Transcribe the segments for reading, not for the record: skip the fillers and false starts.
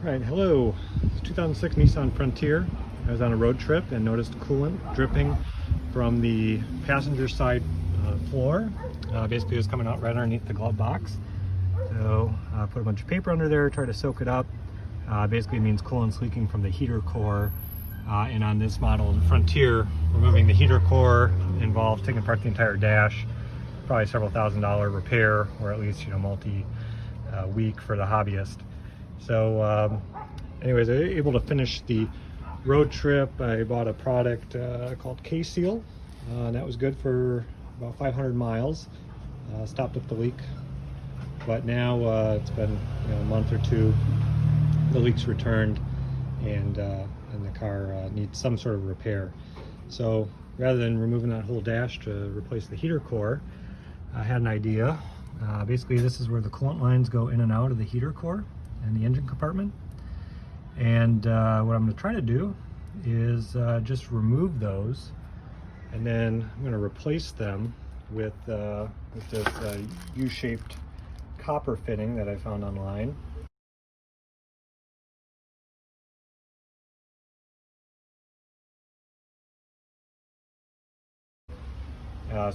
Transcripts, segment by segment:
Right, hello. It's 2006 Nissan Frontier. I was on a road trip and noticed coolant dripping from the passenger side floor. Basically it was coming out right underneath the glove box. So I put a bunch of paper under there, tried to soak it up. Basically it means coolant's leaking from the heater core. And on this model, the Frontier, removing the heater core involves taking apart the entire dash. Probably several $1,000 repair, or at least multi-week for the hobbyist. So anyways, I was able to finish the road trip. I bought a product called K-Seal, and that was good for about 500 miles. Stopped up the leak, but now it's been a month or two. The leak's returned, and the car needs some sort of repair. So rather than removing that whole dash to replace the heater core, I had an idea. Basically, this is where the coolant lines go in and out of the heater core and the engine compartment. And what I'm going to try to do is just remove those, and then I'm going to replace them with this U-shaped copper fitting that I found online.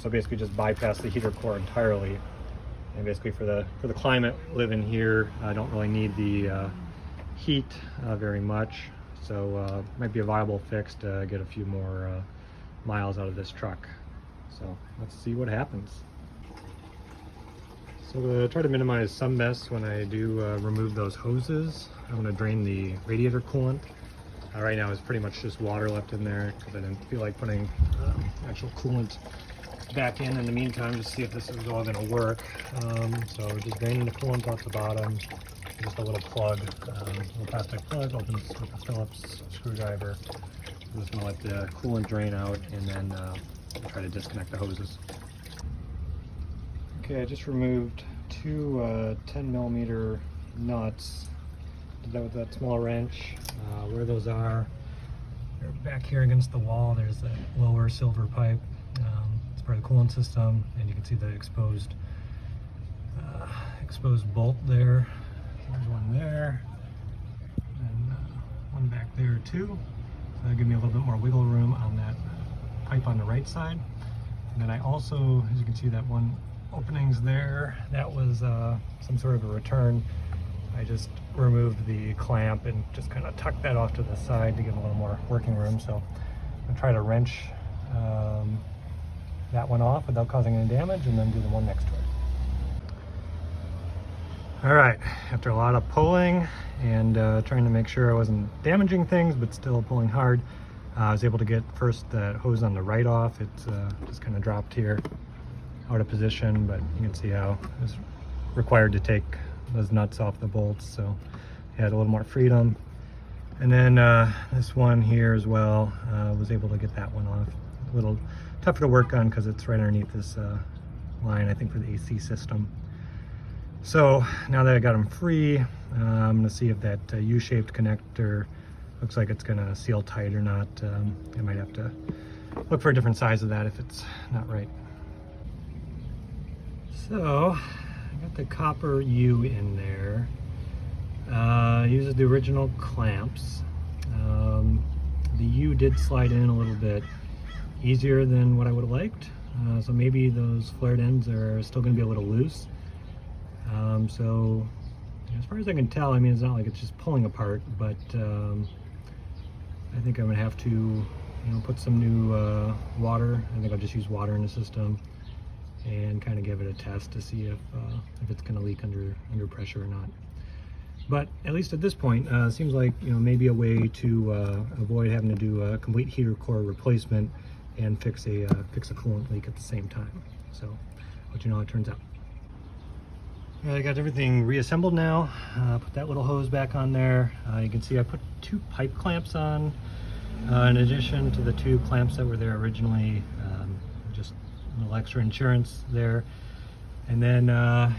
So basically just bypass the heater core entirely. And basically for the climate living here, I don't really need the heat very much. So might be a viable fix to get a few more miles out of this truck. So let's see what happens. So to try to minimize some mess when I do remove those hoses, I'm going to drain the radiator coolant. Right now it's pretty much just water left in there because I didn't feel like putting actual coolant back in the meantime to see if this is all going to work. So just draining the coolant off the bottom, just a little plug, little plastic plug, opens with a Phillips screwdriver. I'm just going to let the coolant drain out and then try to disconnect the hoses. Okay, I just removed two 10 millimeter nuts. Did that with that small wrench. Where those are, they're back here against the wall. There's that lower silver pipe. It's part of the coolant system, and you can see the exposed bolt there. There's one there, and one back there too. So that'll give me a little bit more wiggle room on that pipe on the right side. And then I also, as you can see, that one opening's there. That was some sort of a return. I just removed the clamp and just kind of tucked that off to the side to give a little more working room. So I'm gonna try to wrench that one off without causing any damage, and then do the one next to it. All right, after a lot of pulling and trying to make sure I wasn't damaging things, but still pulling hard, I was able to get first that hose on the right off. It's just kind of dropped here out of position, but you can see how it was required to take those nuts off the bolts, so I had a little more freedom. And then this one here as well, was able to get that one off. A little tougher to work on because it's right underneath this line, I think, for the AC system. So now that I got them free, I'm going to see if that U-shaped connector looks like it's going to seal tight or not. I might have to look for a different size of that if it's not right. So I got the copper U in there. Uses the original clamps. The U did slide in a little bit easier than what I would have liked. So maybe those flared ends are still going to be a little loose. So as far as I can tell, I mean, it's not like it's just pulling apart, but I think I'm going to have to put some new water. I think I'll just use water in the system and kind of give it a test to see if it's going to leak under pressure or not. But at least at this point, it seems like maybe a way to avoid having to do a complete heater core replacement and fix a coolant leak at the same time. So I'll let you know how it turns out. I got everything reassembled now. Put that little hose back on there. You can see I put two pipe clamps on in addition to the two clamps that were there originally. Just a little extra insurance there. And then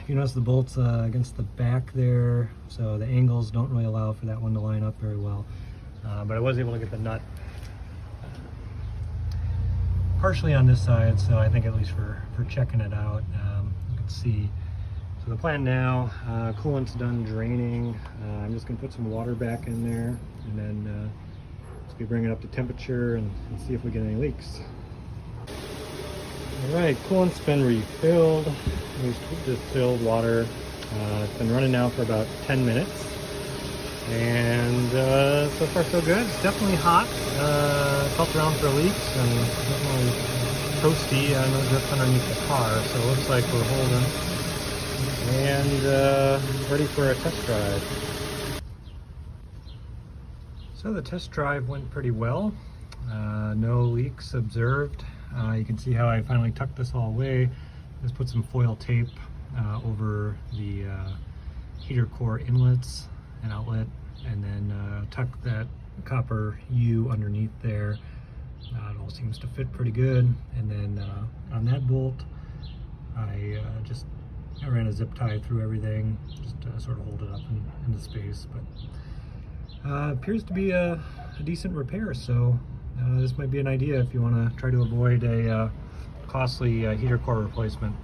you notice the bolts against the back there, so the angles don't really allow for that one to line up very well. But I was able to get the nut partially on this side, so I think at least for checking it out, you can see. So the plan now, coolant's done draining. I'm just gonna put some water back in there, and then we bring it up to temperature and see if we get any leaks. All right, coolant's been refilled. We've distilled water. It's been running now for about 10 minutes. And so far so good. It's definitely hot. Felt around for leaks and definitely toasty. No drift underneath the car, so it looks like we're holding. And ready for a test drive. So the test drive went pretty well. No leaks observed. You can see how I finally tucked this all away. Just put some foil tape over the heater core inlets and outlet, and then tuck that copper U underneath there. It all seems to fit pretty good. And then on that bolt, I ran a zip tie through everything, just to sort of hold it up into space. But appears to be a decent repair, so this might be an idea if you want to try to avoid a costly heater core replacement.